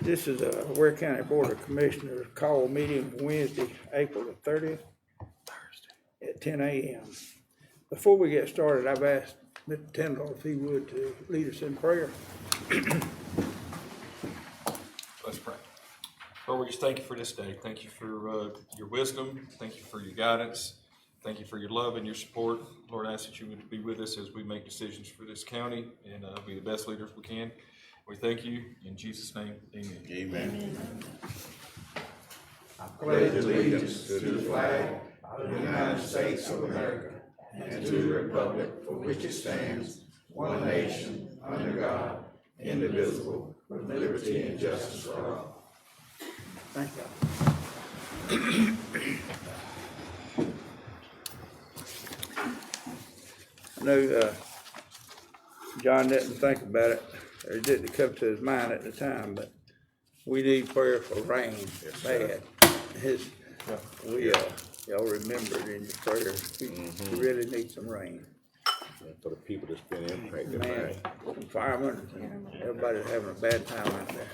This is a Ware County Board of Commissioners call meeting Wednesday, April the 30th, at 10 a.m. Before we get started, I've asked Mr. Tyndall if he would to lead us in prayer. Let's pray. Lord, we just thank you for this day. Thank you for your wisdom. Thank you for your guidance. Thank you for your love and your support. Lord, I ask that you would be with us as we make decisions for this county and be the best leaders we can. We thank you. In Jesus' name, amen. Amen. I pledge allegiance to the flag of the United States of America and to the republic for which it stands, one nation, under God, indivisible, with liberty and justice for all. Thank you. I know John didn't think about it, or it didn't come to his mind at the time, but we need prayer for rain bad. Y'all remember it in your prayers. We really need some rain. For the people that's been impacted by Man, it. some firemen, everybody's having a bad time out there.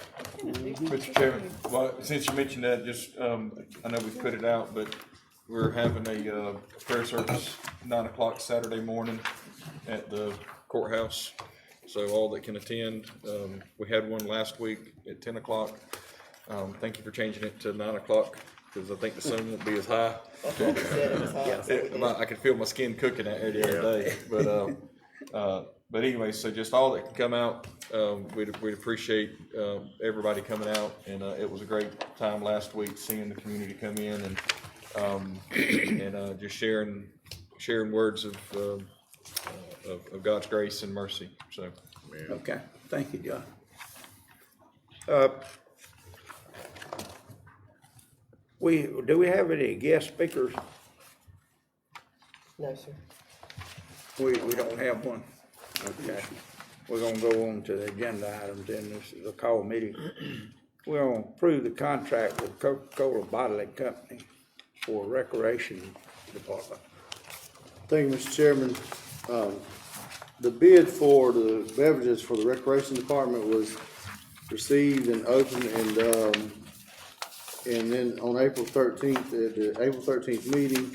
Mr. Chairman, well, since you mentioned that, just I know we put it out, but we're having a prayer service 9 o'clock Saturday morning at the courthouse. So all that can attend, we had one last week at 10 o'clock. Thank you for changing it to 9 o'clock because I think the sun won't be as high. I could feel my skin cooking out here the other day, but anyway, so just all that can come out, we'd appreciate everybody coming out, and it was a great time last week seeing the community come in and just sharing words of God's grace and mercy. So, Okay, thank you, John. Do we have any guest speakers? No, sir. We don't have one. Okay. We're gonna go on to the agenda items, and this is a call meeting. We're gonna approve the contract with Coca-Cola Bottling Company for Recreation Department. Thank you, Mr. Chairman. The bid for the beverages for the Recreation Department was received and opened, and then on April 13th, at the April 13th meeting,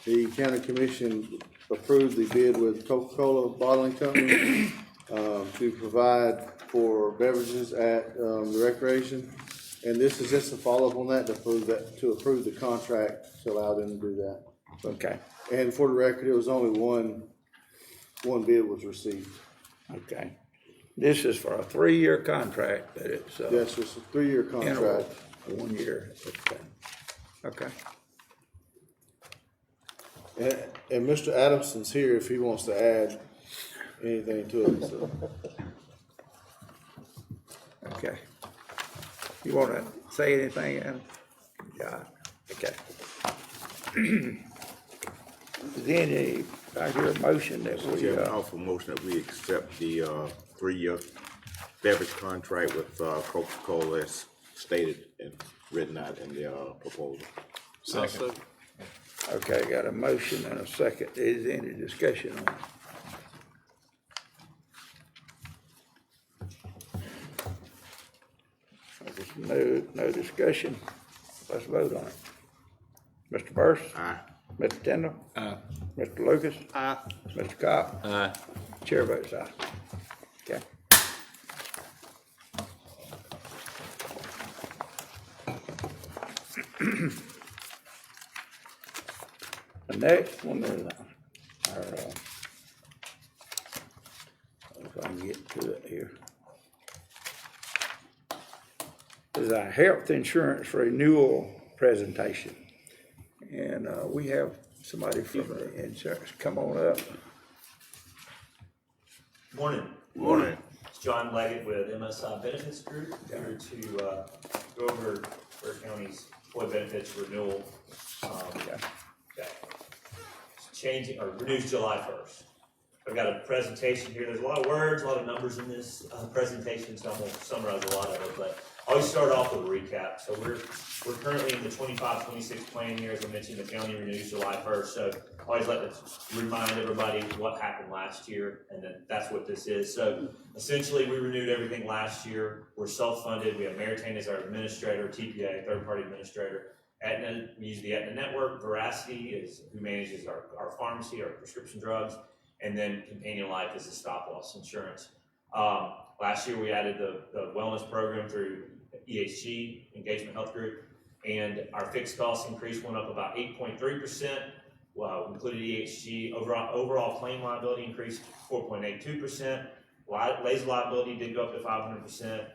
the county commission approved the bid with Coca-Cola Bottling Company to provide for beverages at the recreation. And this is just a follow-up on that to approve the contract to allow them to do that. Okay, And for the record, it was only one bid was received. okay. This is for a 3-year contract, but it's Yes, it's a 3-year contract. 1 year. Okay. And Mr. Adamson's here if he wants to add anything to it, so. Okay. You want to say anything, Adam? Yeah. Okay. I hear a motion that we, Chairman, I offer a motion that we accept the 3-year beverage contract with Coca-Cola as stated and written out in the proposal. second. okay, got a motion and a second. Is there any discussion on it? There's no discussion. Let's vote on it. Mr. Burris? Aye. Mr. Tindall? Aye. Mr. Lucas? Aye. Mr. Cobb? Aye. Chair votes aye. Okay. The next one is our, if I can get to it here, is our health insurance renewal presentation. And we have somebody from the insurance come on up. Morning. Morning. It's John Leggett with MSI Benefits Group, here to go over Ware County's employee benefits renewal. Okay. It's changing, or renews July 1st. I've got a presentation here. There's a lot of words, a lot of numbers in this presentation, so I'm going to summarize a lot of it, but I'll always start off with a recap. So we're currently in the 25-26 plan year. As I mentioned, the county renews July 1st. So I always like to remind everybody what happened last year, and then that's what this is. So essentially, we renewed everything last year. We're self-funded. We have Meritain as our administrator, TPA, third-party administrator. Aetna, we use the Aetna network. Veracity is who manages our pharmacy, our prescription drugs, and then Companion Life is the stop-loss insurance. Last year, we added the wellness program through EHG, Engagement Health Group, and our fixed cost increase went up about 8.3%. Well, included EHG. Overall claim liability increased 4.82%. Laser liability did go up to 500%.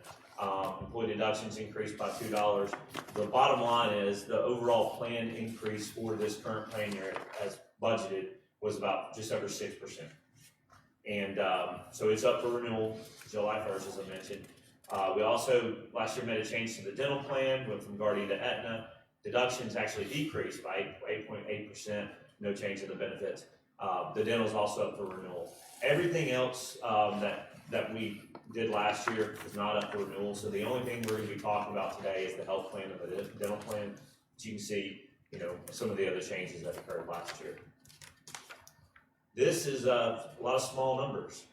Employee deductions increased by $2. The bottom line is the overall plan increase for this current plan year, as budgeted, was about just over 6%. And so it's up for renewal July 1st, as I mentioned. We also, last year, made a change to the dental plan, went from Guardian to Aetna. Deductions actually decreased by 8.8%, no change in the benefits. The dental is also up for renewal. Everything else that we did last year is not up for renewal, so the only thing we're going to be talking about today is the health plan and the dental plan. As you can see, some of the other changes that occurred last year. This is a lot of small numbers.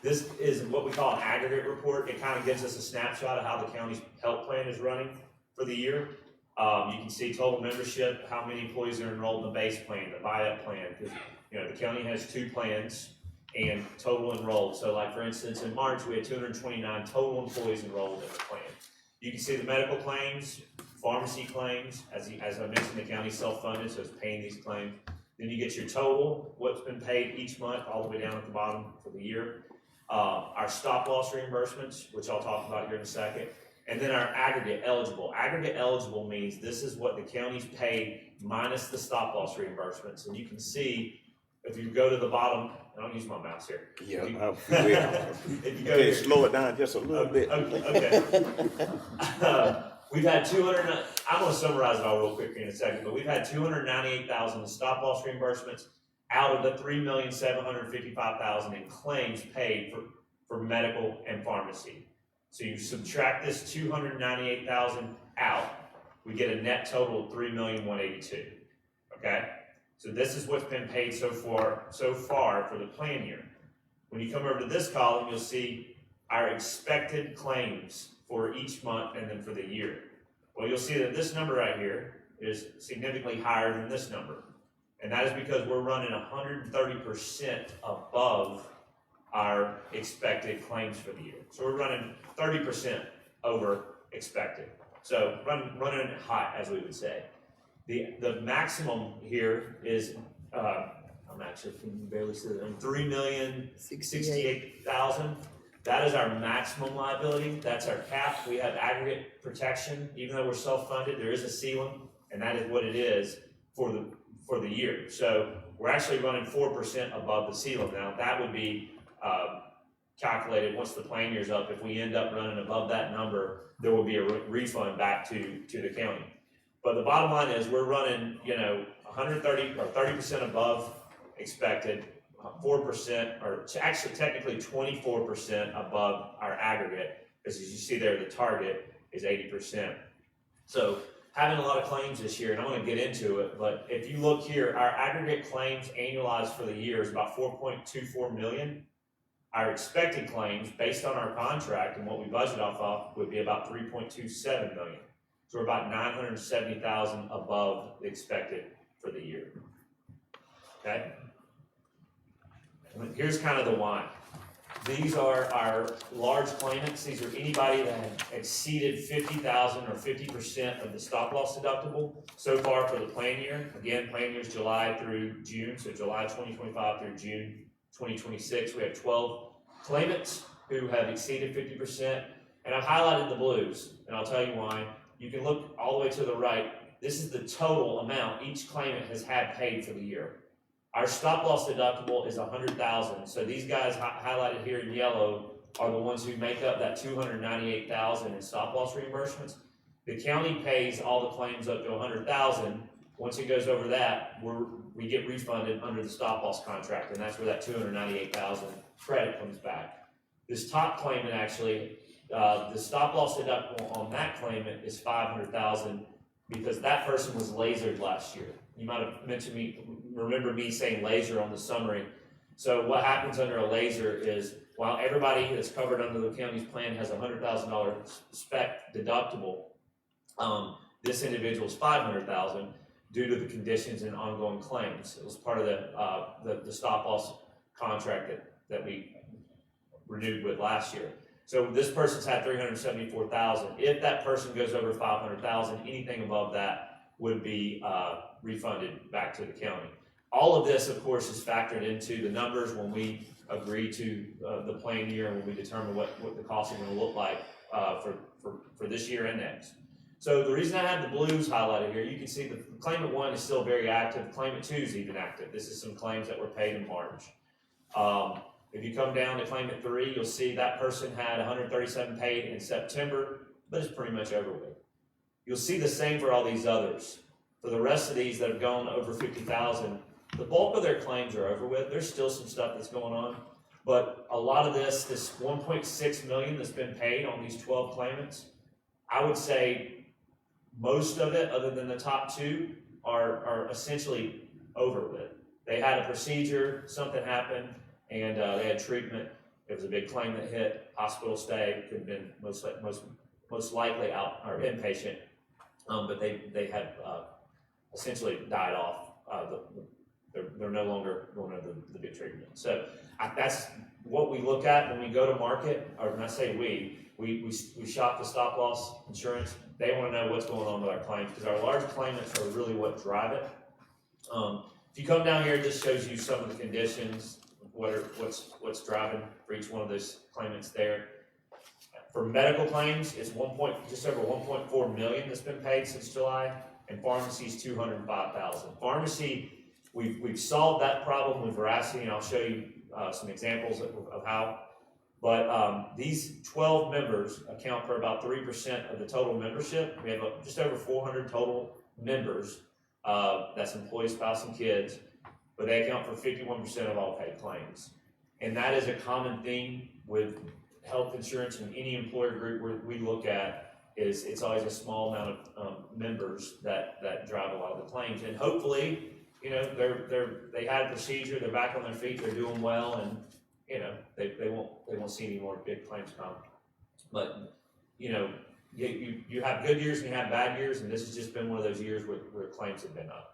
This is what we call an aggregate report. It kind of gives us a snapshot of how the county's health plan is running for the year. You can see total membership, how many employees are enrolled in the base plan, the buy-up plan, because the county has 2 plans and total enrolled. So like for instance, in March, we had 229 total employees enrolled in the plan. You can see the medical claims, pharmacy claims, as I mentioned, the county's self-funded, so it's paying these claims. Then you get your total, what's been paid each month, all the way down at the bottom for the year. Our stop-loss reimbursements, which I'll talk about here in a second. And then our aggregate eligible. Aggregate eligible means this is what the county's paid minus the stop-loss reimbursements. And you can see, if you go to the bottom, I don't use my mouse here. Yeah, If you go okay, here, slow it down just a little bit. Okay. We've had 200, I'm going to summarize it all real quick here in a second, but we've had 298,000 in stop-loss reimbursements out of the 3,755,000 in claims paid for medical and pharmacy. So you subtract this 298,000 out, we get a net total of 3,182,000. Okay? So this is what's been paid so far for the plan year. When you come over to this column, you'll see our expected claims for each month and then for the year. Well, you'll see that this number right here is significantly higher than this number. And that is because we're running 130% above our expected claims for the year. So we're running 30% over expected. So running hot, as we would say. The maximum here is, I'm actually can barely see it, 3,068,000. That is our maximum liability. That's our cap. We have aggregate protection. Even though we're self-funded, there is a ceiling, and that is what it is for the year. So we're actually running 4% above the ceiling. Now that would be calculated once the plan year's up. If we end up running above that number, there will be a refund back to the county. But the bottom line is we're running, 130 or 30% above expected, 4%, or actually technically 24% above our aggregate, because as you see there, the target is 80%. So having a lot of claims this year, and I'm going to get into it, but if you look here, our aggregate claims annualized for the year is about 4.24 million. Our expected claims, based on our contract and what we budget off of, would be about 3.27 million. So we're about 970,000 above the expected for the year. Okay? And here's kind of the why. These are our large claimants. These are anybody that have exceeded 50,000 or 50% of the stop-loss deductible so far for the plan year. Again, plan year is July through June, so July 2025 through June 2026. We have 12 claimants who have exceeded 50%, and I've highlighted the blues, and I'll tell you why. You can look all the way to the right. This is the total amount each claimant has had paid for the year. Our stop-loss deductible is 100,000. So these guys highlighted here in yellow are the ones who make up that 298,000 in stop-loss reimbursements. The county pays all the claims up to 100,000. Once it goes over that, we get refunded under the stop-loss contract, and that's where that 298,000 credit comes back. This top claimant actually the stop loss deductible on that claimant is $500,000 because that person was lasered last year. You might have remember me saying laser on the summary. So what happens under a laser is, while everybody that's covered under the county's plan has a $100,000 spec deductible, this individual's $500,000 due to the conditions and ongoing claims. It was part of the stop loss contract that we renewed with last year. So this person's had $374,000. If that person goes over $500,000, anything above that would be refunded back to the county. All of this, of course, is factored into the numbers when we agree to the plan year and when we determine what the costs are going to look like for this year and next. So the reason I have the blues highlighted here, you can see the claimant 1 is still very active. Claimant 2 is even active. This is some claims that were paid in March. If you come down to claimant 3, you'll see that person had 137 paid in September, but it's pretty much over with. You'll see the same for all these others. For the rest of these that have gone over 50,000, the bulk of their claims are over with. There's still some stuff that's going on, but a lot of this 1.6 million that's been paid on these 12 claimants, I would say most of it, other than the top 2, are essentially over with. They had a procedure, something happened, and they had treatment. There was a big claim that hit, hospital stay, could have been most likely out or inpatient, but they had essentially died off. They're no longer going under the big treatment. So that's what we look at when we go to market, or when I say we shop the stop loss insurance. They want to know what's going on with our claims, because our large claimants are really what drive it. If you come down here, this shows you some of the conditions, what's driving for each one of those claimants there. For medical claims, it's just over 1.4 million that's been paid since July, and pharmacy's 205,000. Pharmacy, we've solved that problem with Veracity, and I'll show you some examples of how. But these 12 members account for about 3% of the total membership. We have just over 400 total members. That's employees, spouse, and kids. But they account for 51% of all paid claims. And that is a common theme with health insurance in any employer group where we look at, is it's always a small amount of members that drive a lot of the claims. And hopefully, you know, they had a procedure, they're back on their feet, they're doing well, and you know, they won't see any more big claims come. But you know, you have good years and you have bad years, and this has just been one of those years where claims have been up.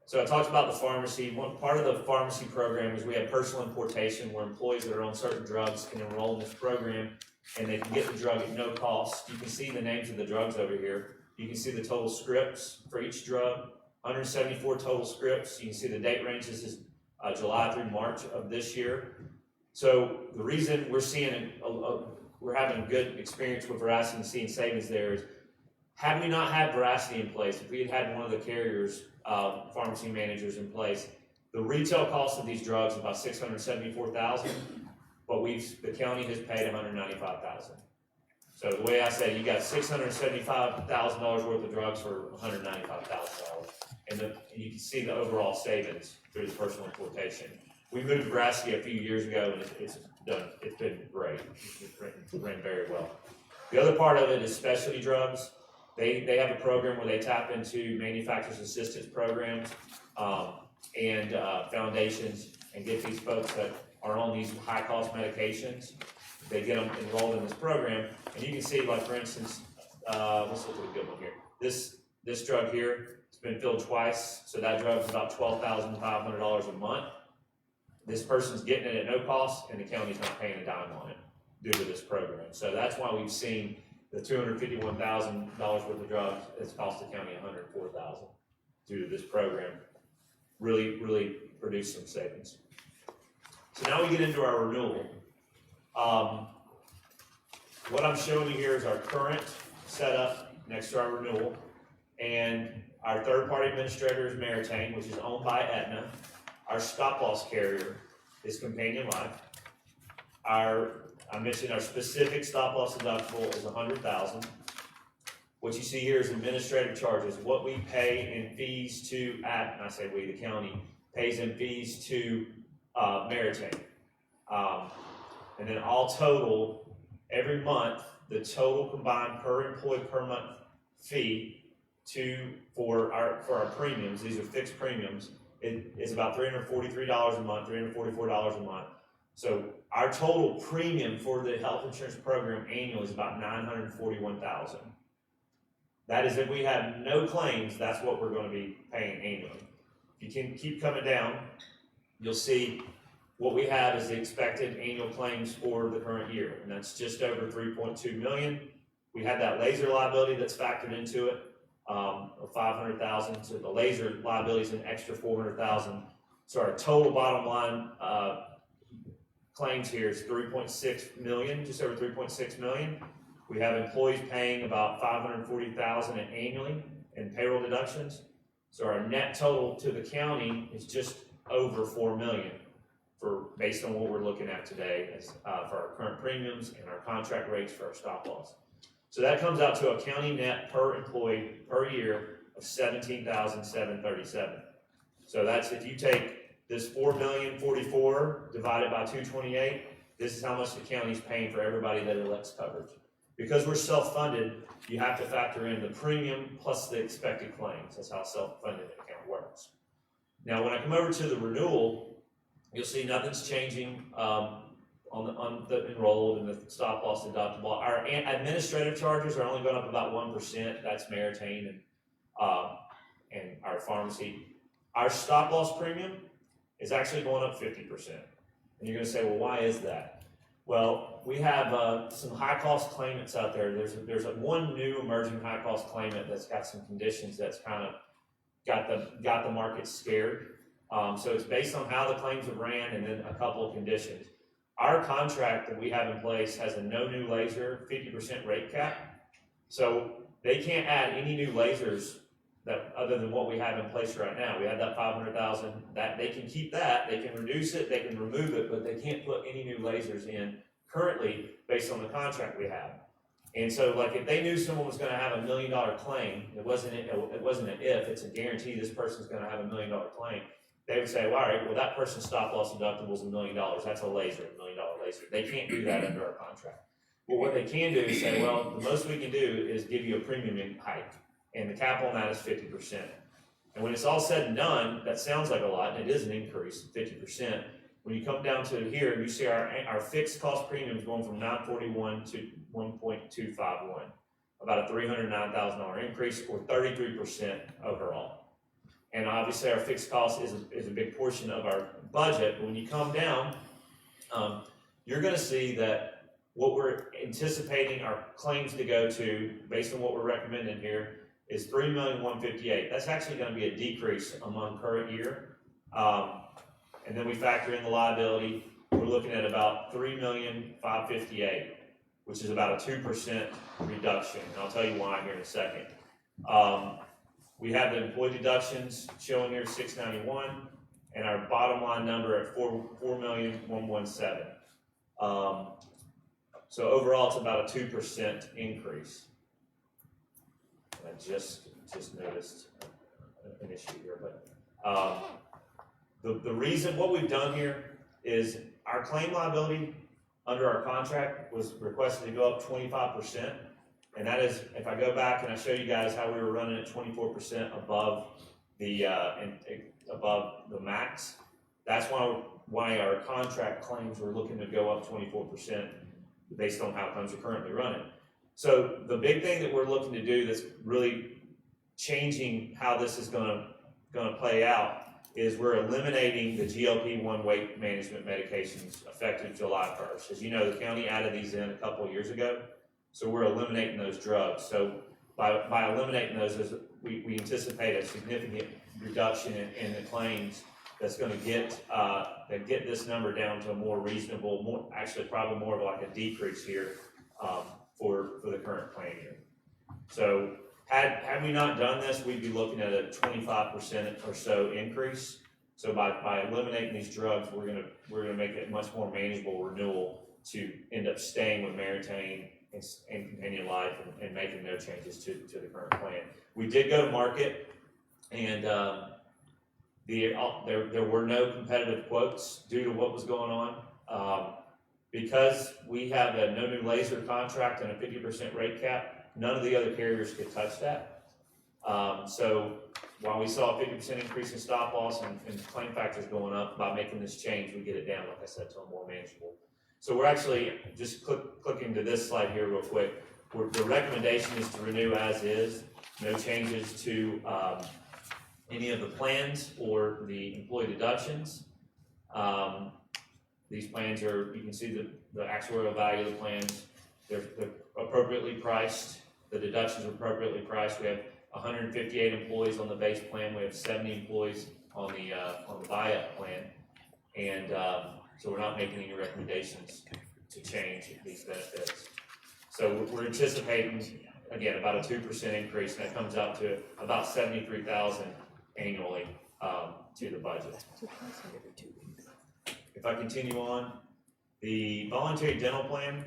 So I talked about the pharmacy. One part of the pharmacy program is we have personal importation, where employees that are on certain drugs can enroll in this program, and they can get the drug at no cost. You can see the names of the drugs over here. You can see the total scripts for each drug, 174 total scripts. You can see the date ranges is July through March of this year. So the reason we're seeing we're having a good experience with Veracity and seeing savings there is, had we not had Veracity in place, if we had had one of the carriers, pharmacy managers in place, the retail cost of these drugs is about $674,000, but the county has paid $195,000. So the way I say, you got $675,000 worth of drugs for $195,000, and you can see the overall savings through the personal importation. We moved to Veracity a few years ago, and it's been great. It's ran very well. The other part of it is specialty drugs. They have a program where they tap into manufacturers' assistance programs and foundations, and get these folks that are on these high-cost medications. They get them enrolled in this program, and you can see, like for instance, let's look at a good one here. This drug here, it's been filled twice, so that drug is about $12,500 a month. This person's getting it at no cost, and the county's not paying a dime on it due to this program. So that's why we've seen the $251,000 worth of drugs that's cost the county $104,000 due to this program. Really produce some savings. So now we get into our renewal. What I'm showing you here is our current setup next to our renewal, and our third-party administrator is Maritime, which is owned by Aetna. Our stop-loss carrier is Companion Life. I mentioned our specific stop-loss deductible is $100,000. What you see here is administrative charges, what we pay in fees to and I say we, the county, pays in fees to Maritime. And then all total, every month, the total combined per employee per month fee for our premiums, these are fixed premiums, it is about $343 a month, $344 a month. So our total premium for the health insurance program annually is about $941,000. That is if we have no claims, that's what we're going to be paying annually. If you can keep coming down, you'll see what we have is the expected annual claims for the current year, and that's just over 3.2 million. We have that laser liability that's factored into it, of 500,000. So the laser liability is an extra 400,000. So our total bottom line claims here is 3.6 million, just over 3.6 million. We have employees paying about 540,000 annually in payroll deductions. So our net total to the county is just over 4 million based on what we're looking at today as, for our current premiums and our contract rates for our stop loss. So that comes out to a county net per employee per year of $17,737. So that's, if you take this 4,044,000 divided by 228, this is how much the county's paying for everybody that elects coverage. Because we're self-funded, you have to factor in the premium plus the expected claims. That's how a self-funded account works. Now, when I come over to the renewal, you'll see nothing's changing on the enrolled and the stop loss deductible. Our administrative charges are only going up about 1%. That's Meritain and our pharmacy. Our stop loss premium is actually going up 50%. And you're going to say, well, why is that? Well, we have some high-cost claimants out there. There's one new emerging high-cost claimant that's got some conditions that's kind of got the market scared. So it's based on how the claims have ran and then a couple of conditions. Our contract that we have in place has a no new laser 50% rate cap. So they can't add any new lasers that other than what we have in place right now. We have that 500,000, that they can keep that, they can reduce it, they can remove it, but they can't put any new lasers in currently based on the contract we have. And so like if they knew someone was gonna have $1 million claim, it wasn't an if, it's a guarantee this person's gonna have $1 million claim. They would say, well, all right, well that person's stop loss deductible is $1 million, that's a laser, $1 million laser. They can't do that under our contract. But what they can do is say, well, the most we can do is give you a premium hike. And the cap on that is 50%. And when it's all said and done, that sounds like a lot, and it is an increase, 50%. When you come down to here, you see our fixed cost premium is going from $941 to $1.251, about a $309,000 increase, or 33% overall. And obviously, our fixed cost is a big portion of our budget. But when you come down, you're going to see that what we're anticipating our claims to go to, based on what we're recommending here, is $3,158,000. That's actually going to be a decrease among current year. And then we factor in the liability. We're looking at about $3,558,000, which is about a 2% reduction. And I'll tell you why here in a second. We have the employee deductions showing here $691,000, and our bottom line number at $4,117,000. So overall, it's about a 2% increase. I just noticed an issue here, but the reason what we've done here is our claim liability under our contract was requested to go up 25%, and that is if I go back and I show you guys how we were running at 24% above the max. That's why our contract claims were looking to go up 24% based on how claims are currently running. So the big thing that we're looking to do that's really changing how this is going to play out is we're eliminating the GLP-1 weight management medications effective July 1st. As you know, the county added these in a couple of years ago, so we're eliminating those drugs. So by eliminating those, we anticipate a significant reduction in the claims that's going to get this number down to a more reasonable, actually probably more of like a decrease here for the current plan year. So had we not done this, we'd be looking at a 25% or so increase. So by eliminating these drugs, we're gonna make it much more manageable renewal to end up staying with Meritain and Companion Life and making no changes to the current plan. We did go to market, and there were no competitive quotes due to what was going on. Because we have a no new laser contract and a 50% rate cap, none of the other carriers could touch that. So while we saw a 50% increase in stop loss and claim factors going up, by making this change, we get it down, like I said, to a more manageable. So we're actually, just clicking to this slide here real quick, the recommendation is to renew as is, no changes to any of the plans or the employee deductions. These plans are, you can see the actuarial value of the plans, they're appropriately priced, the deductions are appropriately priced. We have 158 employees on the base plan, we have 70 employees on the buyout plan, and so we're not making any recommendations to change these benefits. So we're anticipating, again, about a 2% increase, and that comes out to about $73,000 annually to the budget. If I continue on, the voluntary dental plan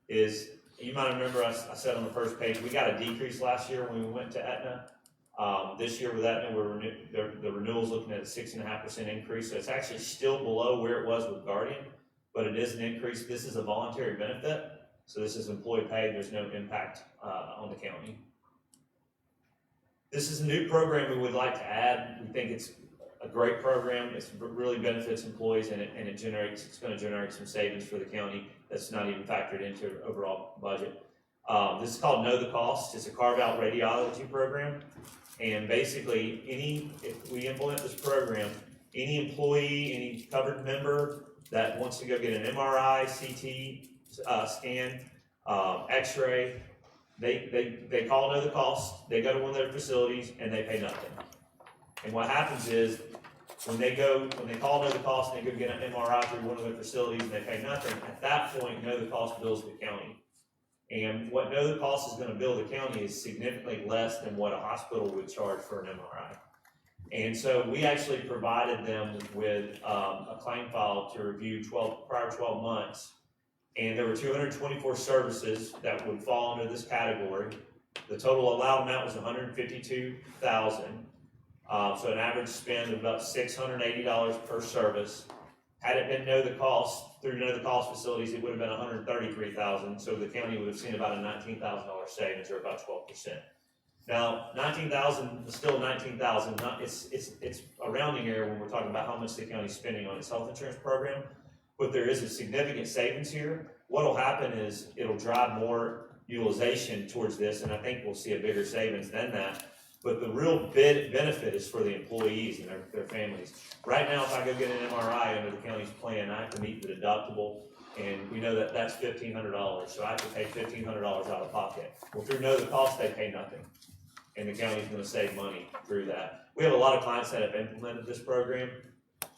is, you might remember I said on the first page, we got a decrease last year when we went to Aetna. This year with Aetna, the renewal's looking at a 6.5% increase, so it's actually still below where it was with Guardian, but it is an increase. This is a voluntary benefit, so this is employee paid, there's no impact on the county. This is a new program we would like to add. We think it's a great program. It really benefits employees, and it's going to generate some savings for the county that's not even factored into the overall budget. This is called Know the Cost. It's a carve-out radiology program, and basically, if we implement this program, any employee, any covered member that wants to go get an MRI, CT scan, X-ray, they call Know the Cost. They go to one of their facilities and they pay nothing. And what happens is, when they call Know the Cost and they go get an MRI through one of their facilities and they pay nothing, at that point, Know the Cost bills the county. And what Know the Cost is going to bill the county is significantly less than what a hospital would charge for an MRI. And so we actually provided them with a claim file to review prior 12 months. And there were 224 services that would fall under this category. The total allowed amount was $152,000. So an average spend of about $680 per service. Had it been Know the Cost, through Know the Cost facilities, it would have been $133,000. So the county would have seen about a $19,000 savings, or about 12%. Now, $19,000 is still $19,000. It's a rounding error when we're talking about how much the county's spending on its health insurance program. But there is a significant savings here. What'll happen is it'll drive more utilization towards this, and I think we'll see a bigger savings than that. But the real benefit is for the employees and their families. Right now, if I go get an MRI under the county's plan, I have to meet the deductible, and we know that that's $1,500, so I have to pay $1,500 out of pocket. Well, through Know the Cost, they pay nothing, and the county's gonna save money through that. We have a lot of clients that have implemented this program,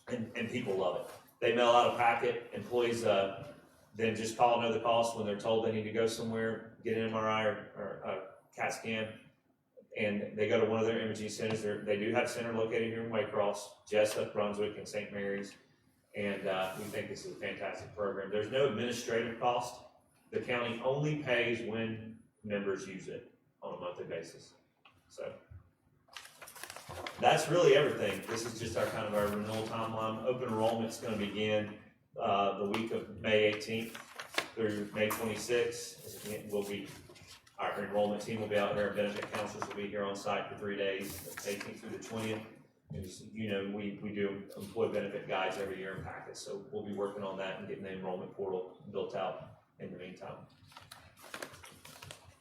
and people love it. They mail out a packet, employees then just call Know the Cost when they're told they need to go somewhere, get an MRI or a CAT scan, and they go to one of their imaging centers. They do have a center located here in Waycross, Jessup, Brunswick, and St. Mary's, and we think this is a fantastic program. There's no administrative cost. The county only pays when members use it on a monthly basis. So that's really everything. This is just our renewal timeline. Open enrollment is going to begin the week of May 18th through May 26th. Our enrollment team will be out here, our benefit counselors will be here on site for 3 days, 18th through the 20th. And we do employee benefit guides every year in packets, so we'll be working on that and getting the enrollment portal built out in the meantime.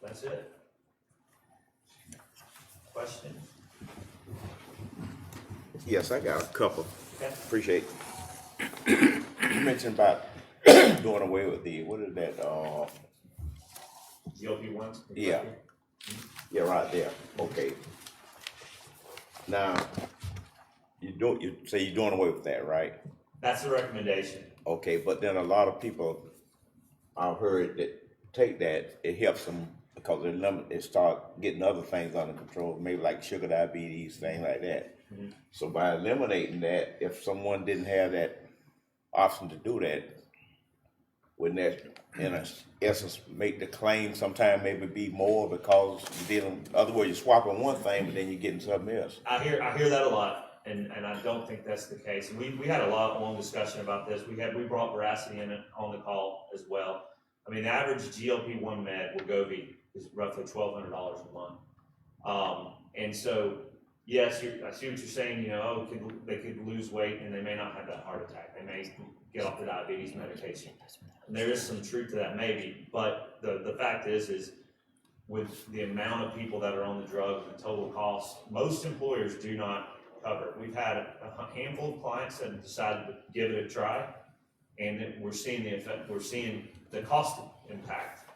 That's it. Question? Yes, I got a couple. Okay. Appreciate it. You mentioned about doing away with what is that, GLP-1s? Yeah. Yeah, right there, okay. Now, you say you're doing away with that, right? That's the recommendation. Okay, but then a lot of people, I've heard that take that, it helps them because they start getting other things under control, maybe like sugar diabetes, things like that. Mm-hmm. So by eliminating that, if someone didn't have that option to do that, wouldn't that, in essence, make the claim sometime maybe be more because you're dealing, in other words, you're swapping one thing, but then you're getting something else? I hear that a lot, and I don't think that's the case. And we had a long discussion about this. We brought Veracity in on the call as well. I mean, the average GLP-1 med, Wegovy, is roughly $1,200 a month. And so, yes, I see what you're saying, you know, they could lose weight and they may not have that heart attack. They may get off the diabetes medication. And there is some truth to that maybe, but the fact is with the amount of people that are on the drug and the total cost, most employers do not cover it. We've had a handful of clients that have decided to give it a try, and we're seeing the effect, we're seeing the cost impact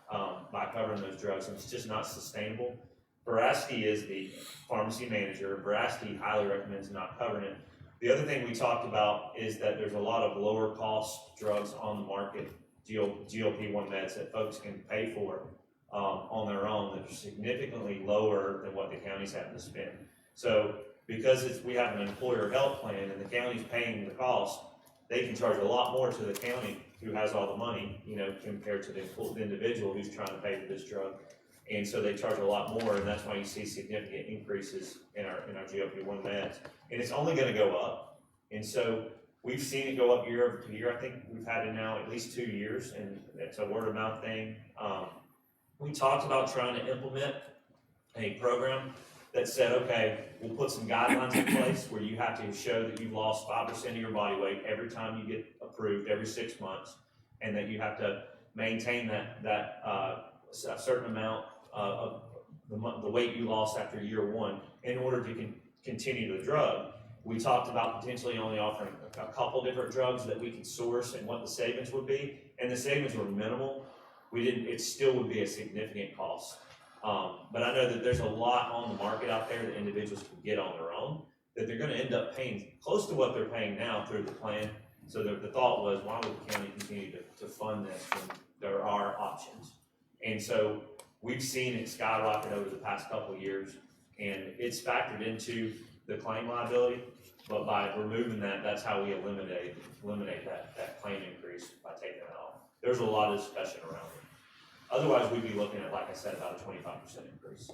by covering those drugs, and it's just not sustainable. Veracity is the pharmacy manager. Veracity highly recommends not covering it. The other thing we talked about is that there's a lot of lower cost drugs on the market, GLP-1 meds that folks can pay for on their own that are significantly lower than what the county's having to spend. So because we have an employer health plan and the county's paying the cost, they can charge a lot more to the county who has all the money, you know, compared to the individual who's trying to pay for this drug. And so they charge a lot more, and that's why you see significant increases in our GLP-1 meds. And it's only gonna go up. And so we've seen it go up year over year. I think we've had it now at least 2 years, and it's a word of mouth thing. We talked about trying to implement a program that said, okay, we'll put some guidelines in place where you have to show that you've lost 5% of your body weight every time you get approved every 6 months, and that you have to maintain a certain amount of the weight you lost after year 1 in order to continue the drug. We talked about potentially only offering a couple different drugs that we could source and what the savings would be, and the savings were minimal. It still would be a significant cost. But I know that there's a lot on the market out there that individuals can get on their own, that they're gonna end up paying close to what they're paying now through the plan. So the thought was, why would the county continue to fund this when there are options? And so we've seen it skyrocket over the past couple of years, and it's factored into the claim liability, but by removing that, that's how we eliminate that claim increase by taking it off. There's a lot of discussion around it. Otherwise, we'd be looking at, like I said, about a 25% increase.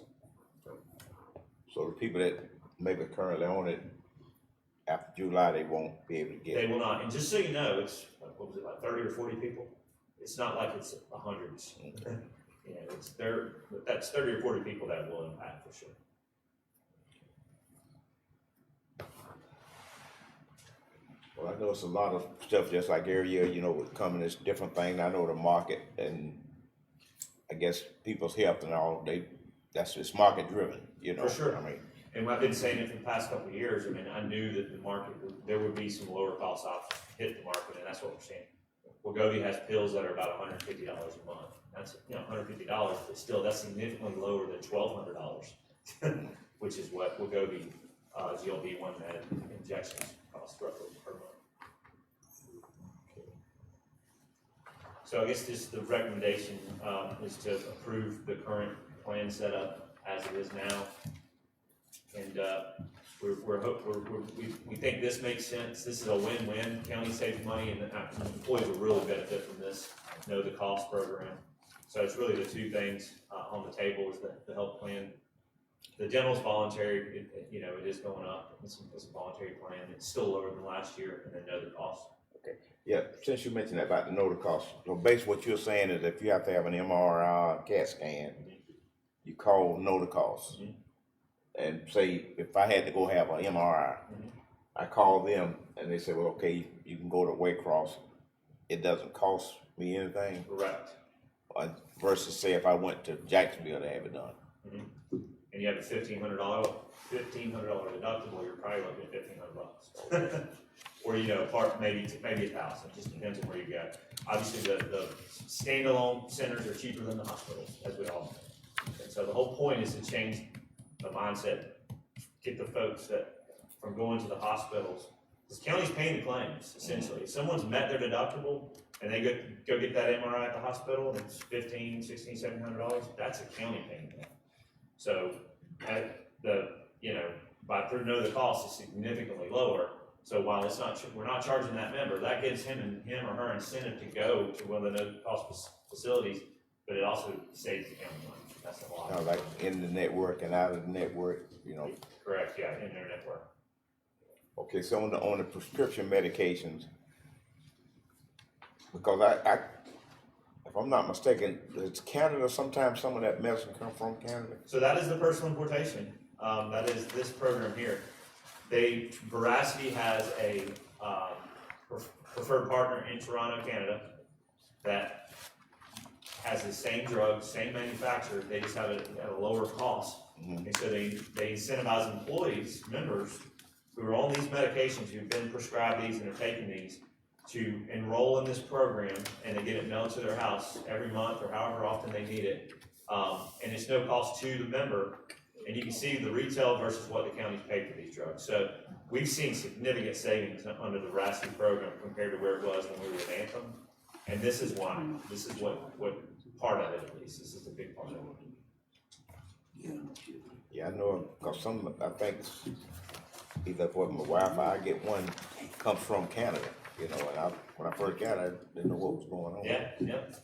So the people that maybe currently own it, after July, they won't be able to get They it. will not, and just so you know, it's, what was it, like 30 or 40 people? It's not like it's hundreds. You know, that's 30 or 40 people that will impact for sure. Well, I know it's a lot of stuff just like every year, you know, with coming, it's different thing. I know the market and I guess people's health and all, it's market driven, you know. For sure. I mean, And I've been saying it for the past couple of years. I mean, I knew that there would be some lower cost options to hit the market, and that's what we're seeing. Wegovy has pills that are about $150 a month. That's, you know, $150, but still, that's significantly lower than $1,200, which is what Wegovy GLP-1 med injections cost roughly per month. So I guess just the recommendation is to approve the current plan setup as it is now. And we think this makes sense. This is a win-win. County saves money, and the employees will really benefit from this, know the cost program. So it's really the two things on the table is the health plan. The dental is voluntary. It is going up. It's a voluntary plan. It's still lower than last year, and then know the cost. okay. Yeah, since you mentioned that about the know the cost, so basically what you're saying is if you have to have an MRI, CAT scan, you call know the cost. Mhm. And say, if I had to go have an MRI, I call them and they say, well, okay, you can go to Waycross. It doesn't cost me anything. Correct. Versus say if I went to Jacksonville to have it done. And you have a $1,500 deductible, you're probably looking at $1,500. Or, maybe $1,000, just depends on where you go. Obviously, the standalone centers are cheaper than the hospitals, as we all know. And so the whole point is to change the mindset, get the folks from going to the hospitals. This county's paying the claims, essentially. If someone's met their deductible and they go get that MRI at the hospital, and it's $1,500, $1,600, $1,700, that's a county paying that. So through know the cost is significantly lower. So while we're not charging that member, that gives him or her incentive to go to one of the no cost facilities, but it also saves the county money. That's a lot. Like in the network and out of the network, Correct, yeah, in their network. Okay, so on the prescription medications, because if I'm not mistaken, does Canada, sometimes some of that medicine come from Canada? So that is the personal importation. That is this program here. Veracity has a preferred partner in Toronto, Canada, that has the same drug, same manufacturer. They just have it at a lower cost. And so they incentivize employees, members who are on these medications, who've been prescribed these and are taking these, to enroll in this program, and they get it mailed to their house every month or however often they need it. And it's no cost to the member, and you can see the retail versus what the counties pay for these drugs. So we've seen significant savings under the Veracity program compared to where it was when we were with Anthem. And this is why, this is what part of it at least, this is a big part of it. Yeah, I know, cause I think either for my Wi-Fi, I get one comes from Canada, you know, and when I first got it, I didn't know what was going on. Yeah, yep.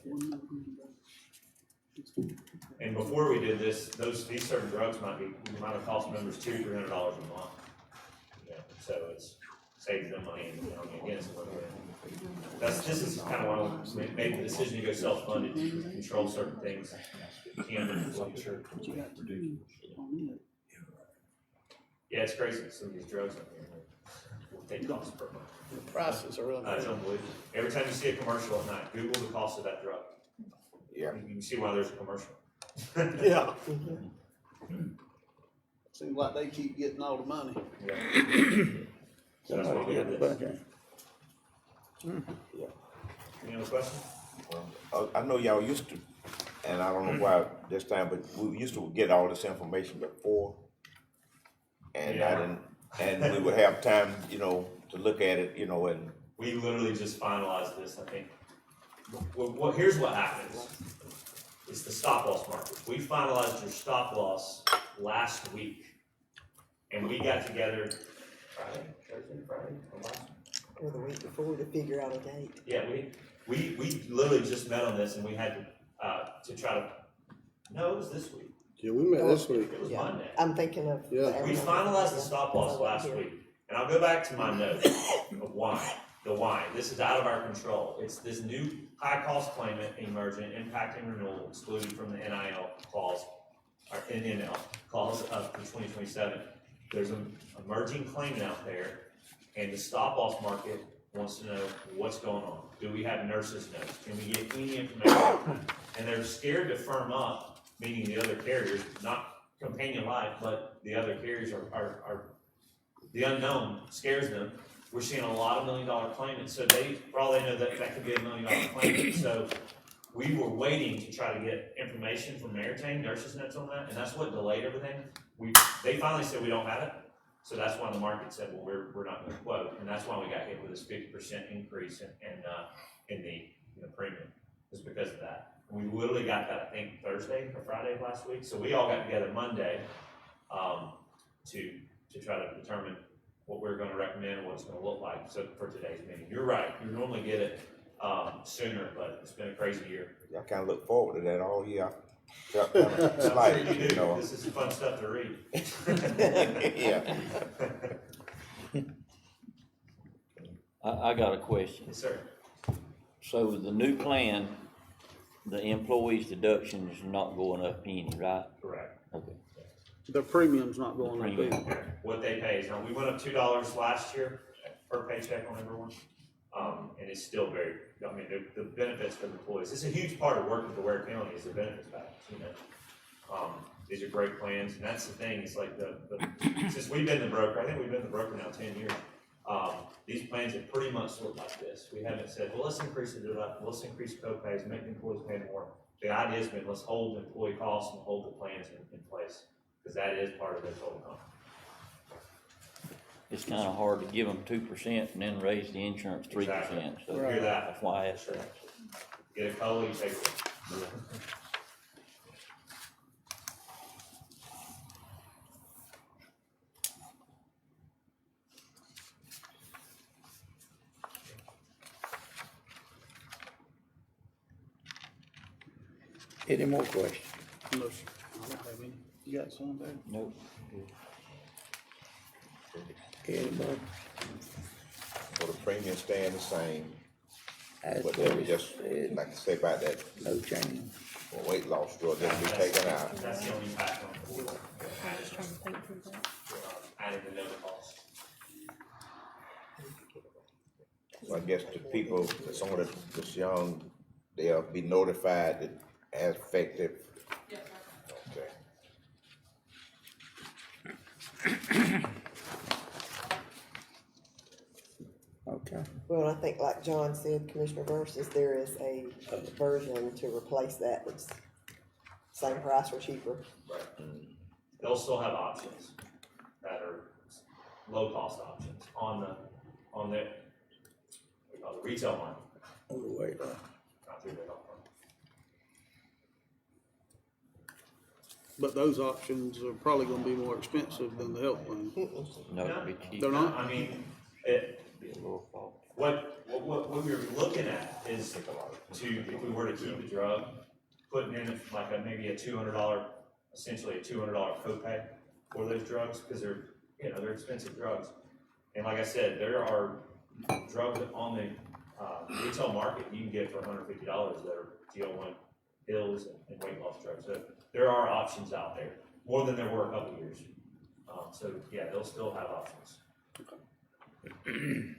And before we did this, these certain drugs might have cost members $200-300 a month. Yeah, so it's saves them money, and again, it's a win-win. This is kind of why we made the decision to go self-funded to control certain things. You can in the future. Yeah, it's crazy. Some of these drugs up here, what they cost per month. The prices are It's unbelievable. Every time you see a commercial at night, Google the cost of that drug. Yeah. You can see why there's a commercial. Yeah. Seems like they keep getting all the money. So that's why we did this. Okay. Yeah. Any other questions? I know y'all used to, and I don't know why this time, but we used to get all this information before. And Yeah. and we would have time, you know, to look at it, you know, and. We literally just finalized this, I think. Well, here's what happens. It's the stop loss market. We finalized your stop loss last week. And we got together Thursday, Friday, or last week? Or the week before to figure out a date. Yeah, we literally just met on this, and we had to try to, no, it was this week. Yeah, we met this week. It was Yeah. Monday. I'm thinking of. Yeah. We finalized the stop loss last week, and I'll go back to my notes of why. The why. This is out of our control. It's this new high-cost claimant emergent impacting renewal excluded from the NIL clause, or NNL clause of the 2027. There's an emerging claimant out there, and the stop loss market wants to know what's going on. Do we have nurses' notes? Can we get any information? And they're scared to firm up, meaning the other carriers, not Companion Life, but the other carriers are the unknown scares them. We're seeing a lot of $1 million claimants, so for all they know, that could be a $1 million claimant. So we were waiting to try to get information from Meritain, nurses' notes on that, and that's what delayed everything. They finally said we don't have it, so that's why the market said, well, we're not going to quote, and that's why we got hit with this 50% increase in the premium. It's because of that. We literally got that, I think, Thursday or Friday of last week. So we all got together Monday to try to determine what we're going to recommend and what it's going to look like. So for today's meeting, you're right. You normally get it sooner, but it's been a crazy year. I kind of look forward to that all year. I'm sure Like, you do. you know. This is fun stuff to read. Yeah. I got a question. Yes, sir. So with the new plan, the employees' deduction is not going up any, right? Correct. Okay. The premium's not going up Premium. either. What they pay is, we went up $2 last year per paycheck on everyone. And it's still very, the benefits for the employees, it's a huge part of working for Ware County is the benefits package, These are great plans, and that's the thing, it's like since we've been the broker, I think we've been the broker now 10 years. These plans have pretty much looked like this. We haven't said, well, let's increase it up, let's increase co-pays, make the employees pay more. The idea has been, let's hold employee costs and hold the plans in place, because that is part of their total cost. It's kind of hard to give them 2% and then raise the insurance 3%. Exactly. So Hear that. that's why I asked that. Get a COLA, you take it. Any more questions? No, sir. I don't have any. You got some there? Nope. Any more? For the premium staying the same, As but well then we as just, said, like I say about that, no change. weight loss drug that be taken out. That's the only impact on the board. Added another cost. So I guess the people, some of that's young, they'll be notified that as effective. Okay. Okay, Well, I think like John said, Commissioner Versus, there is a version to replace that that's same price or cheaper. They'll still have options that are low-cost options on the, what we call the retail market, on the way, not through the health market. But those options are probably gonna be more expensive than the health plan. No, it'd be cheap. They're not? I mean, what we were looking at is to, if we were to keep the drug, putting in like maybe a $200, essentially a $200 copay for those drugs, because they're, they're expensive drugs. And like I said, there are drugs on the, retail market you can get for $150 that are GL1 pills and weight loss drugs. So there are options out there, more than there were a couple years. So yeah, they'll still have options. And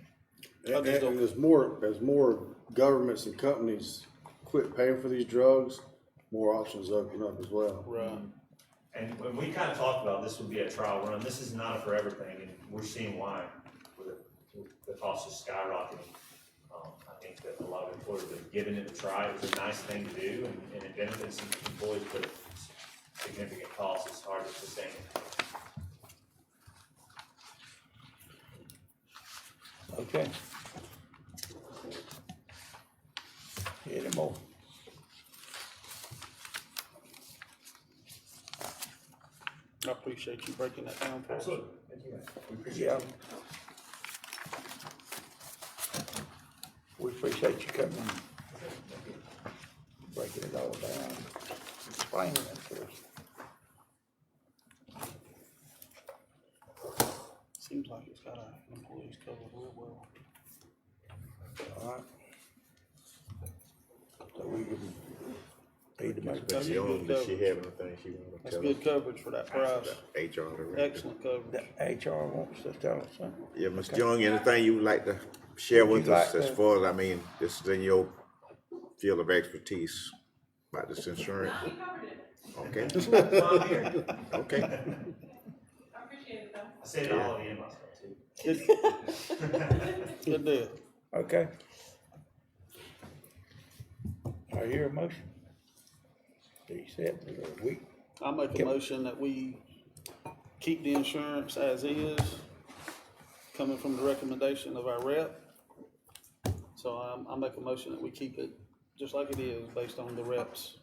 as more governments and companies quit paying for these drugs, more options open up as well. Right. And when we kind of talked about this would be a trial run, this is not a forever thing, and we're seeing why, with the cost is skyrocketing. I think that a lot of employers have given it a try. It was a nice thing to do, and it benefits employees, but it's significant cost. It's hard to sustain it. okay. Any more? I appreciate you breaking that down for us. Absolutely. Thank you. We appreciate Yeah. it. We appreciate you coming, breaking it all down, explaining it to us. Seems like it's got our employees covered real well. All right. So we can need to make, But Joan, does she have anything she wanna That's tell good us? coverage for that price. HR director. Excellent coverage. the HR wants to tell us something. Yeah, Mr. Young, anything you would like to share Would with you us like as to- far as, I mean, this is in your field of expertise about this insurance? Okay, okay. I say that all in myself too. Good deal. Okay. I hear a motion. He said, a week. I make a Yep. motion that we keep the insurance as is, coming from the recommendation of our rep. So I make a motion that we keep it just like it is, based on the rep's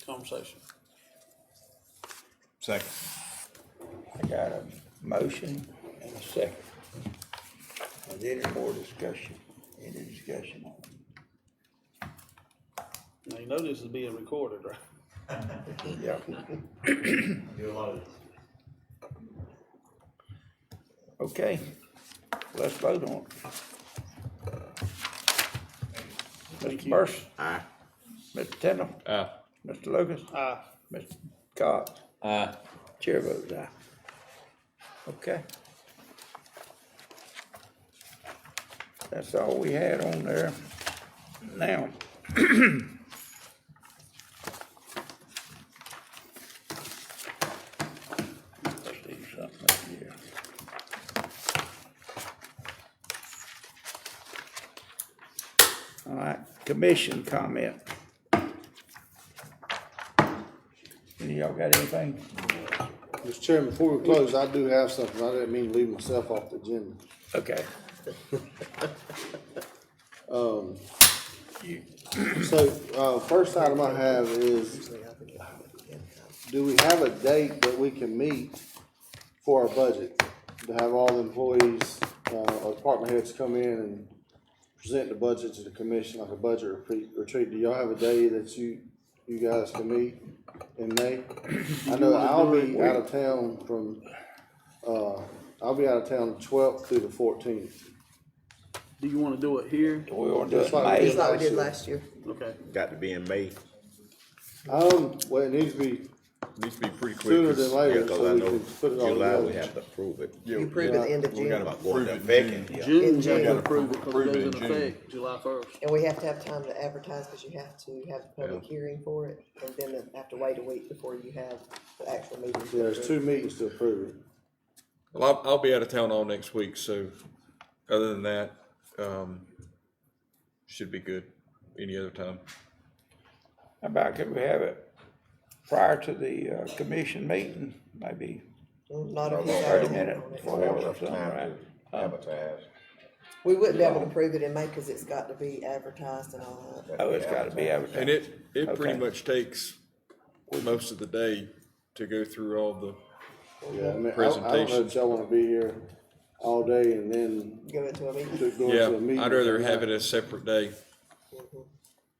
conversation. Second. I got a motion and a second. Is there any more discussion? Any discussion on it? Now, you know this is being recorded, right? Yeah. Do a lot of this. Okay, let's vote on it. Mr. Burson, Aye. Mr. Tindall, Aye. Mr. Lucas, Aye. Mr. Cox, Aye. chair votes aye. Okay. That's all we had on there. Now. Let's do something up here. All right, commission comment. Any of y'all got anything? Mr. Chairman, before we close, I do have something. I didn't mean to leave myself off the agenda. Okay. So, first item I have is, do we have a date that we can meet for our budget? To have all the employees, or department heads come in and present the budget to the commission, like a budget retreat? Do y'all have a day that you guys can meet in May? I know I'll be out of town from, I'll be out of town the 12th through the 14th. Do you wanna do it here? We wanna do it Just like in we May. Just like we did last year. Okay. Got to be in May. Well, it needs to be Needs to be pretty quick. sooner than Yeah, later, 'cause so I we know can put it all July we together. have to approve it. Yeah, You approve at the end of we got June, about Going to approve effect it. in, yeah. June, you June. gotta approve it, cause it Approve goes it in in June. effect July first. and we have to have time to advertise, cause you have to have the public hearing for it, and then have to wait a week before you have the actual meeting. Yeah, there's 2 meetings to approve it. Well, I'll be out of town all next week, so other than that, should be good any other time. How about could we have it prior to the, commission meeting, maybe Not if he's out 30 of town minutes on it. before or something, right? Advertise. We wouldn't be able to approve it in May, cause it's got to be advertised and all that. Oh, it's gotta be advertised. And it pretty Okay. much takes most of the day to go through all the, Yeah, I mean, I don't know Presentations. if y'all wanna be here all day and then Go into a meeting. go yeah, into a meeting. I'd rather or have not. it a separate day.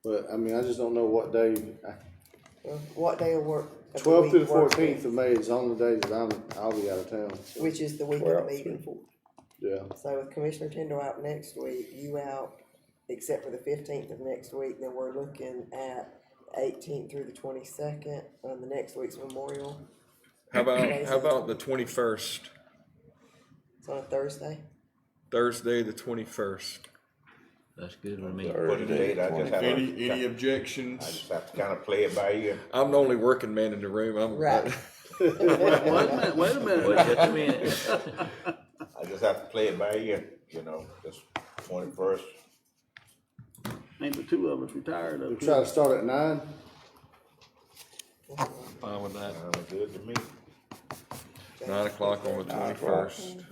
But, I mean, I just don't know what day, What day of work? of the 12th through week the works 14th of May is the only days that I'll be out of town. So, Which is the week of Well, the meeting. yeah, So with Commissioner Tindall out next week, you out, except for the 15th of next week, then we're looking at 18th through the 22nd, on the next week's Memorial. How about the 21st, It's on a Thursday. Thursday, the 21st? That's good with me. Put a date, I just have Any to, I objections? just have to kind of play it by ear. I'm the only working man in the room. Right. Wait a Wait minute. just a minute. I just have to play it by ear, you know, this 21st. Ain't the two of us retired we up try here. to start at 9. Fine with that. Sounds good to me. 9 o'clock on the 21st.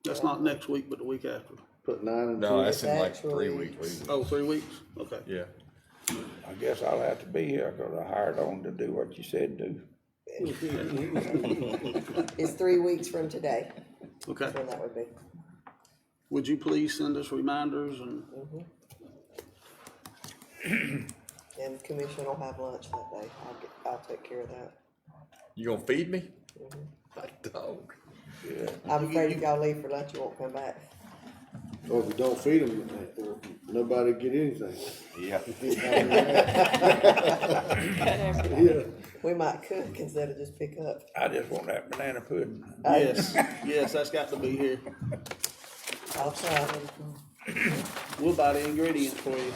That's not next week, but the week after. Put 9 and No, 2. that's in like Actually- 3 weeks. Oh, 3 weeks? Okay. Yeah. I guess I'll have to be here, cause I hired on to do what you said do. It's 3 weeks from today, Okay. that's when that would be. Would you please send us reminders and, And the commission will have lunch that day. I'll take care of that. You gonna feed me? Dog. I'm afraid if y'all leave for lunch, you won't come back. Or if you don't feed them, nobody get anything. Yeah. Yeah. We might cook instead of just pick up. I just want that banana pudding. yes, yes, that's got to be here. I'll try. We'll buy the ingredients for you.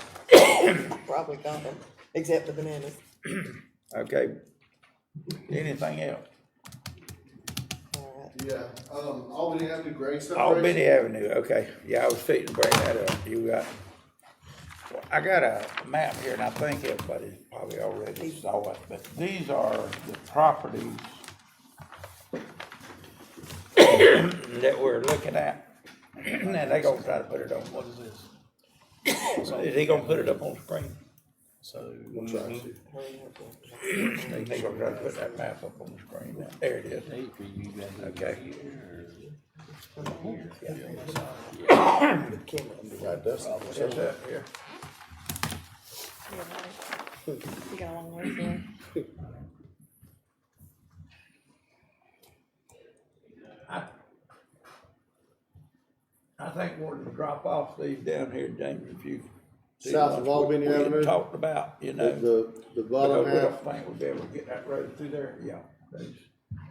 Probably got them, except the bananas. Okay. Anything else? All right. Yeah, Albany Avenue grade Albany Avenue, okay. Yeah, I was fixing to bring that up. You got, well, I got a map here and I think everybody probably already saw it, but these are the properties that we're looking at. Now they gonna try to put it on. What is this? Is he gonna put it up on screen? So, Hurry up. They gonna try to put that map up on the screen now. There it is. Okay. Right, that's, What's that here? You got a long way there. I think we're to drop off these down here, James, if you. see South what of Albany we had Avenue? Talked about, you know. the bottom Because we half. don't think we'll be able to get that road through there, yeah.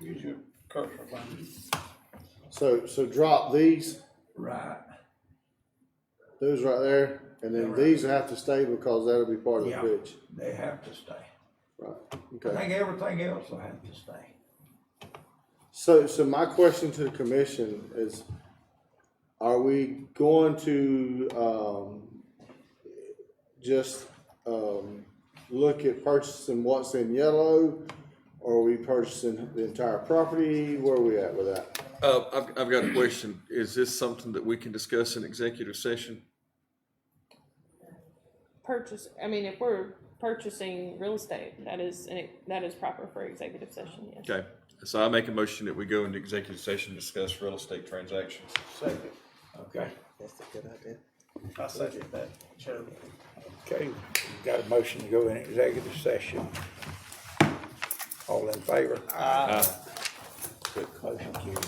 Use your cursor button. So drop these, Right, those right there, and then these have to stay because that'll be part of the yeah, bridge. they have to stay. Right, I okay. think everything else will have to stay. So my question to the commission is, are we going to, just, look at purchasing what's in yellow? Or are we purchasing the entire property? Where are we at with that? I've got a question. Is this something that we can discuss in executive session? I mean, if we're purchasing real estate, that is proper for executive session, yes. Okay, so I make a motion that we go into executive session to discuss real estate transactions. Second. Okay, That's a good idea. I second that, Chairman. okay, got a motion to go in executive session. All in favor? Good motion, carried.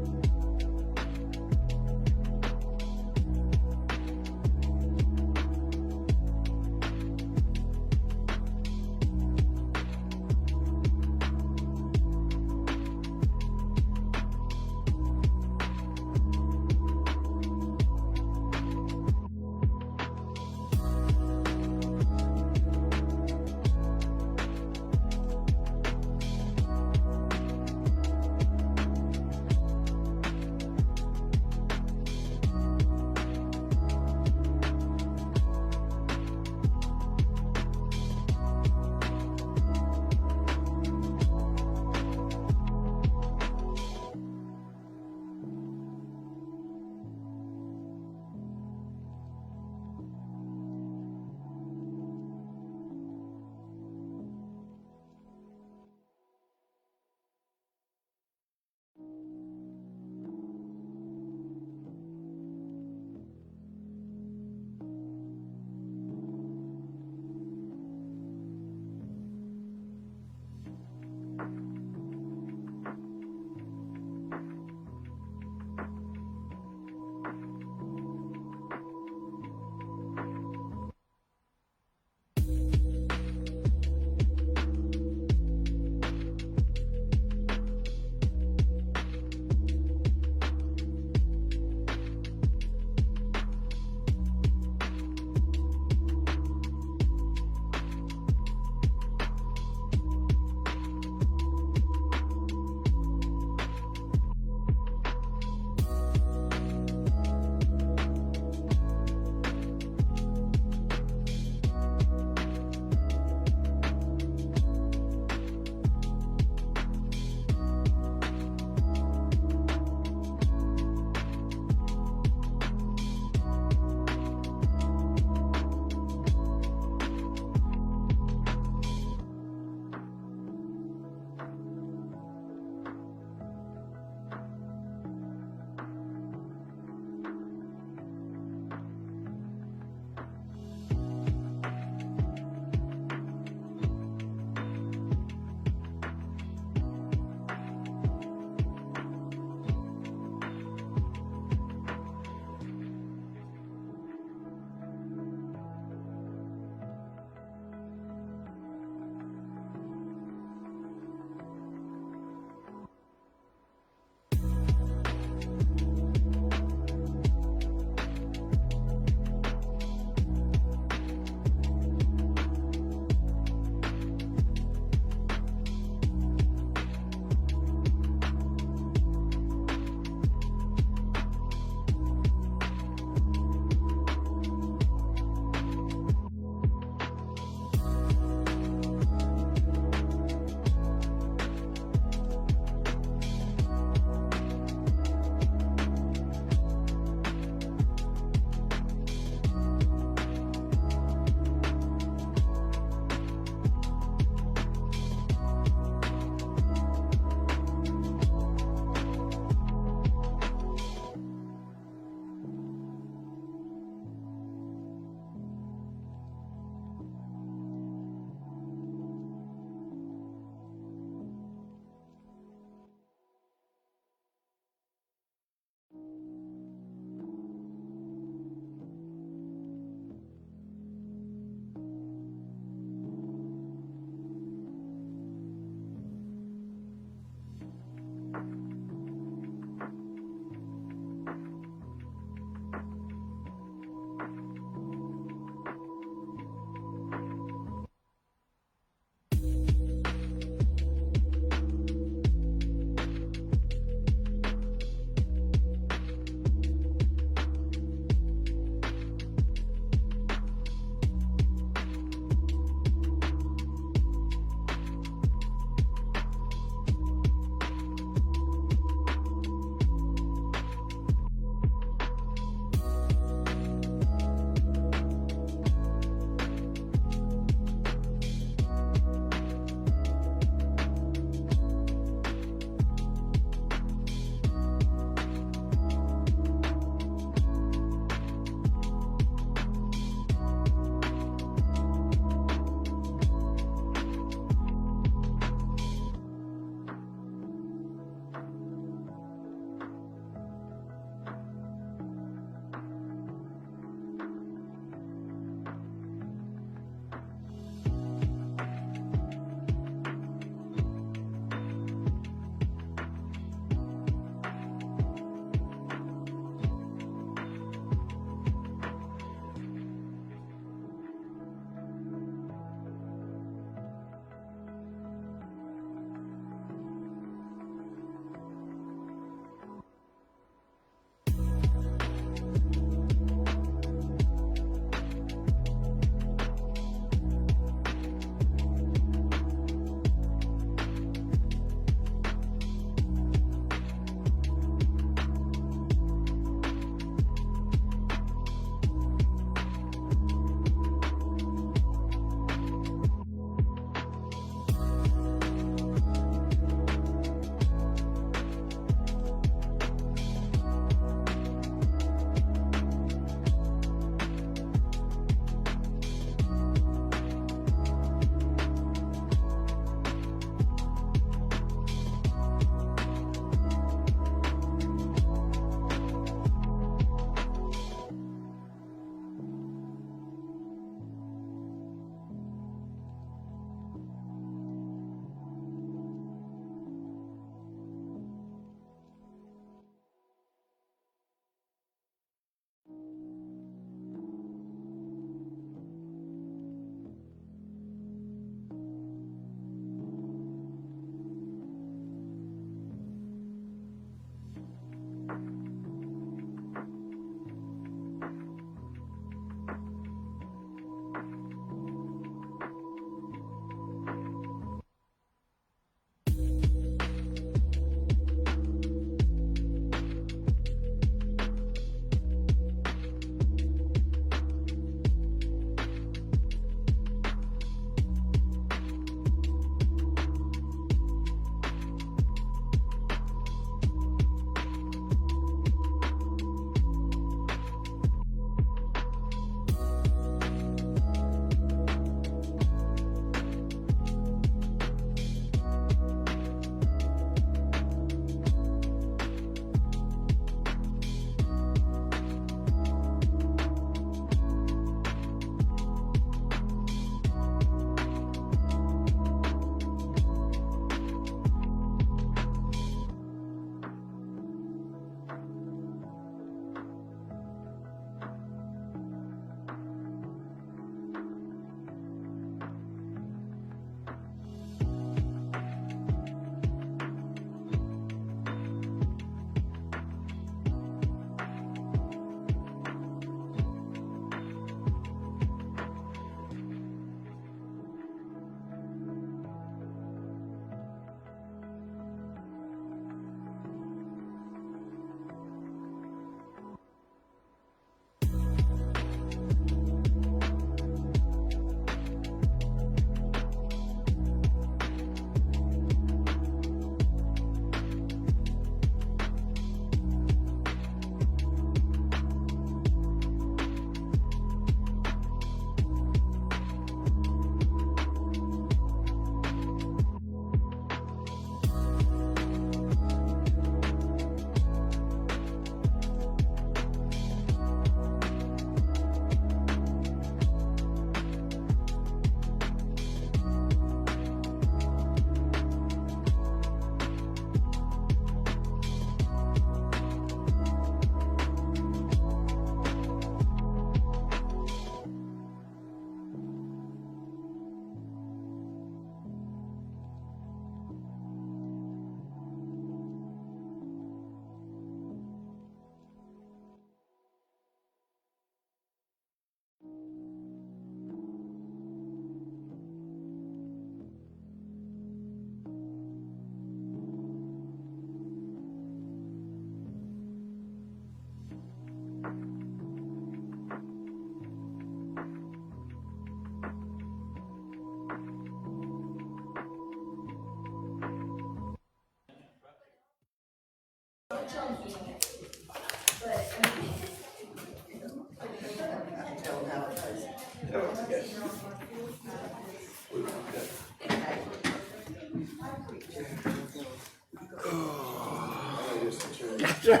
Okay,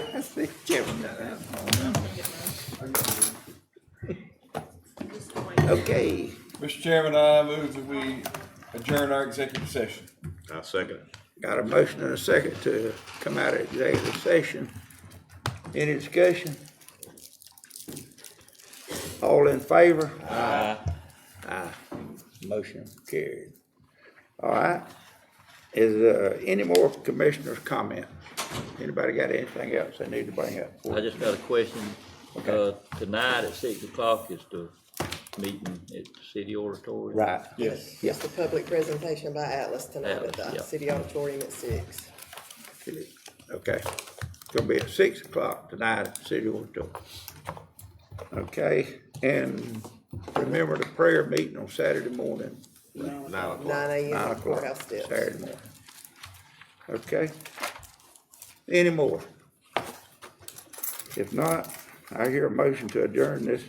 Mr. Chairman, I move that we adjourn our executive session. I second it. got a motion and a second to come out of executive session. Any discussion? All in favor? Aye. Motion carried. All right. Is, any more commissioners' comments? Anybody got anything else they need to bring up? I just got a question. Tonight at 6 o'clock is the meeting at the city auditorium. Right. Yes. It's the public presentation by Atlas tonight at Atlas, the yeah. city auditorium at 6. Okay. It's gonna be at 6 o'clock tonight at the city auditorium. Okay, and remember the prayer meeting on Saturday morning, 9 Now, AM 9 on o'clock, courthouse steps. Saturday morning. Okay? Any more? If not, I hear a motion to adjourn this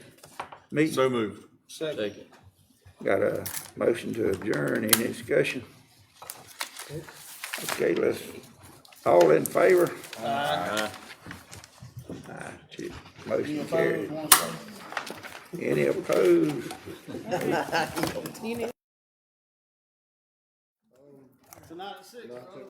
meeting. So moved. Second. Got a motion to adjourn, any discussion? Okay, let's, all in favor? Aye. Motion carried. Any opposed? You need Tonight at 6, bro.